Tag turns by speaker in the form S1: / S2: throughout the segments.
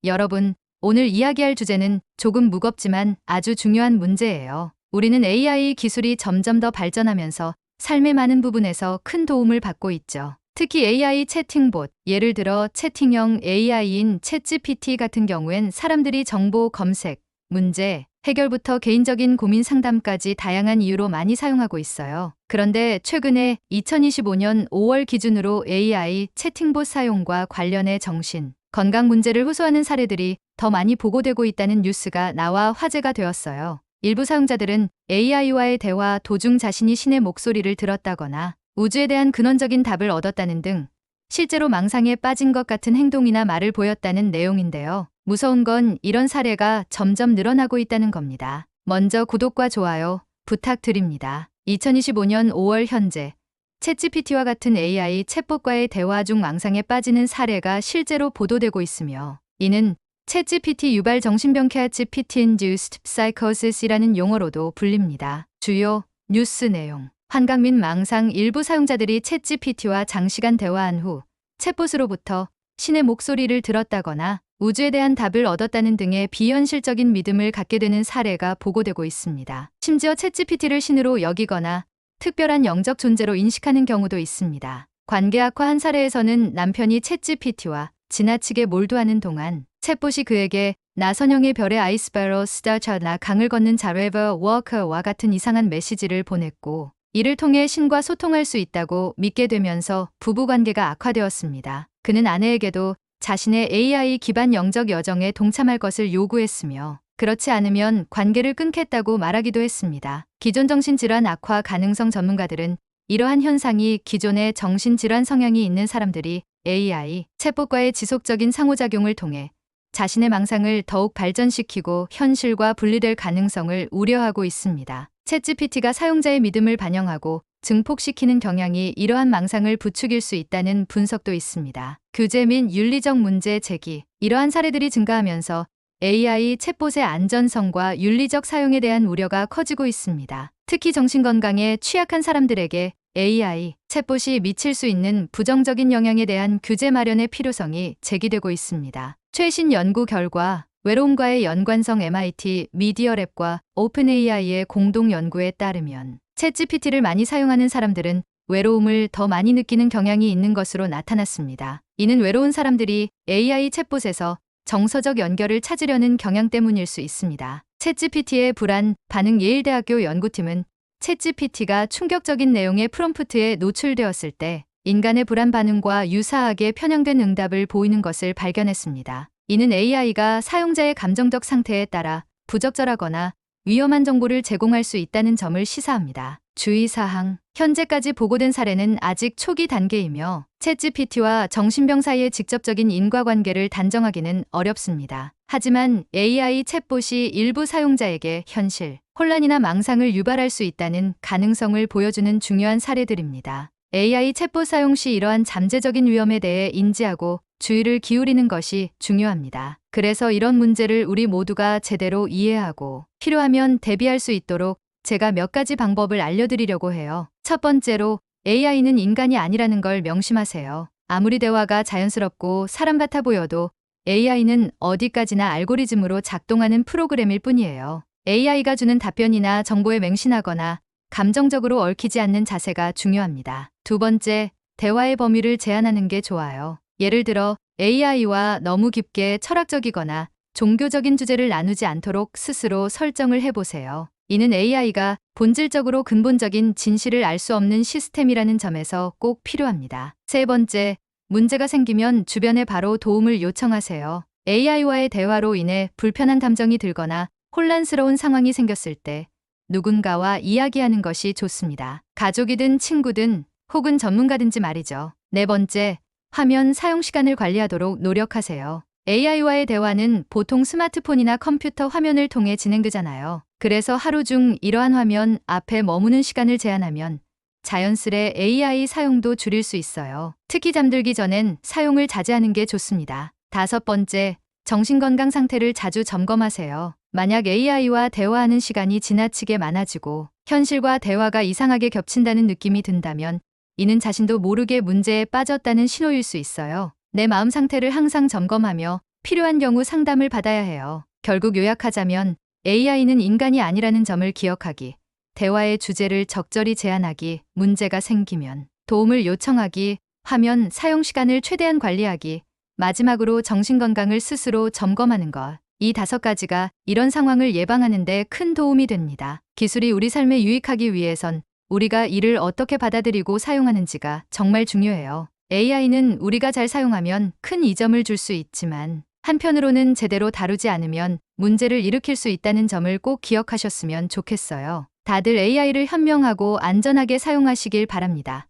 S1: 여러분, 오늘 이야기할 주제는 조금 무겁지만 아주 중요한 문제예요. 우리는 AI 기술이 점점 더 발전하면서 삶의 많은 부분에서 큰 도움을 받고 있죠. 특히 AI 채팅봇, 예를 들어 채팅형 AI인 챗GPT 같은 경우엔 사람들이 정보 검색, 문제, 해결부터 개인적인 고민 상담까지 다양한 이유로 많이 사용하고 있어요. 그런데 최근에 2025년 5월 기준으로 AI 채팅봇 사용과 관련해 정신, 건강 문제를 호소하는 사례들이 더 많이 보고되고 있다는 뉴스가 나와 화제가 되었어요. 일부 사용자들은 AI와의 대화 도중 자신이 신의 목소리를 들었다거나 우주에 대한 근원적인 답을 얻었다는 등 실제로 망상에 빠진 것 같은 행동이나 말을 보였다는 내용인데요. 무서운 건 이런 사례가 점점 늘어나고 있다는 겁니다. 먼저 구독과 좋아요 부탁드립니다. 2025년 5월 현재 챗GPT와 같은 AI 챗봇과의 대화 중 망상에 빠지는 사례가 실제로 보도되고 있으며 이는 챗GPT 유발 정신병 ChatGPT-induced psychosis이라는 용어로도 불립니다. 주요 뉴스 내용 환각 및 망상 일부 사용자들이 챗GPT와 장시간 대화한 후 챗봇으로부터 신의 목소리를 들었다거나 우주에 대한 답을 얻었다는 등의 비현실적인 믿음을 갖게 되는 사례가 보고되고 있습니다. 심지어 챗GPT를 신으로 여기거나 특별한 영적 존재로 인식하는 경우도 있습니다. 관계 악화한 사례에서는 남편이 챗GPT와 지나치게 몰두하는 동안 챗봇이 그에게 나선형의 별의 아이스바로 스타차나 강을 걷는 자레버 워커와 같은 이상한 메시지를 보냈고 이를 통해 신과 소통할 수 있다고 믿게 되면서 부부관계가 악화되었습니다. 그는 아내에게도 자신의 AI 기반 영적 여정에 동참할 것을 요구했으며 그렇지 않으면 관계를 끊겠다고 말하기도 했습니다. 기존 정신질환 악화 가능성 전문가들은 이러한 현상이 기존의 정신질환 성향이 있는 사람들이 AI, 챗봇과의 지속적인 상호작용을 통해 자신의 망상을 더욱 발전시키고 현실과 분리될 가능성을 우려하고 있습니다. 챗GPT가 사용자의 믿음을 반영하고 증폭시키는 경향이 이러한 망상을 부추길 수 있다는 분석도 있습니다. 규제 및 윤리적 문제 제기, 이러한 사례들이 증가하면서 AI 챗봇의 안전성과 윤리적 사용에 대한 우려가 커지고 있습니다. 특히 정신건강에 취약한 사람들에게 AI 챗봇이 미칠 수 있는 부정적인 영향에 대한 규제 마련의 필요성이 제기되고 있습니다. 최신 연구 결과 외로움과의 연관성 MIT 미디어랩과 오픈AI의 공동 연구에 따르면 챗GPT를 많이 사용하는 사람들은 외로움을 더 많이 느끼는 경향이 있는 것으로 나타났습니다. 이는 외로운 사람들이 AI 챗봇에서 정서적 연결을 찾으려는 경향 때문일 수 있습니다. 챗GPT의 불안 반응 예일대학교 연구팀은 챗GPT가 충격적인 내용의 프롬프트에 노출되었을 때 인간의 불안 반응과 유사하게 편향된 응답을 보이는 것을 발견했습니다. 이는 AI가 사용자의 감정적 상태에 따라 부적절하거나 위험한 정보를 제공할 수 있다는 점을 시사합니다. 주의사항, 현재까지 보고된 사례는 아직 초기 단계이며 챗GPT와 정신병 사이의 직접적인 인과관계를 단정하기는 어렵습니다. 하지만 AI 챗봇이 일부 사용자에게 현실, 혼란이나 망상을 유발할 수 있다는 가능성을 보여주는 중요한 사례들입니다. AI 챗봇 사용 시 이러한 잠재적인 위험에 대해 인지하고 주의를 기울이는 것이 중요합니다. 그래서 이런 문제를 우리 모두가 제대로 이해하고 필요하면 대비할 수 있도록 제가 몇 가지 방법을 알려드리려고 해요. 첫 번째로 AI는 인간이 아니라는 걸 명심하세요. 아무리 대화가 자연스럽고 사람 같아 보여도 AI는 어디까지나 알고리즘으로 작동하는 프로그램일 뿐이에요. AI가 주는 답변이나 정보에 맹신하거나 감정적으로 얽히지 않는 자세가 중요합니다. 두 번째, 대화의 범위를 제한하는 게 좋아요. 예를 들어 AI와 너무 깊게 철학적이거나 종교적인 주제를 나누지 않도록 스스로 설정을 해보세요. 이는 AI가 본질적으로 근본적인 진실을 알 수 없는 시스템이라는 점에서 꼭 필요합니다. 세 번째, 문제가 생기면 주변에 바로 도움을 요청하세요. AI와의 대화로 인해 불편한 감정이 들거나 혼란스러운 상황이 생겼을 때 누군가와 이야기하는 것이 좋습니다. 가족이든 친구든 혹은 전문가든지 말이죠. 네 번째, 화면 사용 시간을 관리하도록 노력하세요. AI와의 대화는 보통 스마트폰이나 컴퓨터 화면을 통해 진행되잖아요. 그래서 하루 중 이러한 화면 앞에 머무는 시간을 제한하면 자연스레 AI 사용도 줄일 수 있어요. 특히 잠들기 전엔 사용을 자제하는 게 좋습니다. 다섯 번째, 정신건강 상태를 자주 점검하세요. 만약 AI와 대화하는 시간이 지나치게 많아지고 현실과 대화가 이상하게 겹친다는 느낌이 든다면 이는 자신도 모르게 문제에 빠졌다는 신호일 수 있어요. 내 마음 상태를 항상 점검하며 필요한 경우 상담을 받아야 해요. 결국 요약하자면 AI는 인간이 아니라는 점을 기억하기, 대화의 주제를 적절히 제한하기, 문제가 생기면 도움을 요청하기, 화면 사용 시간을 최대한 관리하기, 마지막으로 정신건강을 스스로 점검하는 것. 이 5가지가 이런 상황을 예방하는 데 큰 도움이 됩니다. 기술이 우리 삶에 유익하기 위해선 우리가 이를 어떻게 받아들이고 사용하는지가 정말 중요해요. AI는 우리가 잘 사용하면 큰 이점을 줄 수 있지만 한편으로는 제대로 다루지 않으면 문제를 일으킬 수 있다는 점을 꼭 기억하셨으면 좋겠어요. 다들 AI를 현명하고 안전하게 사용하시길 바랍니다.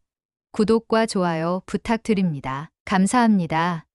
S1: 구독과 좋아요 부탁드립니다. 감사합니다.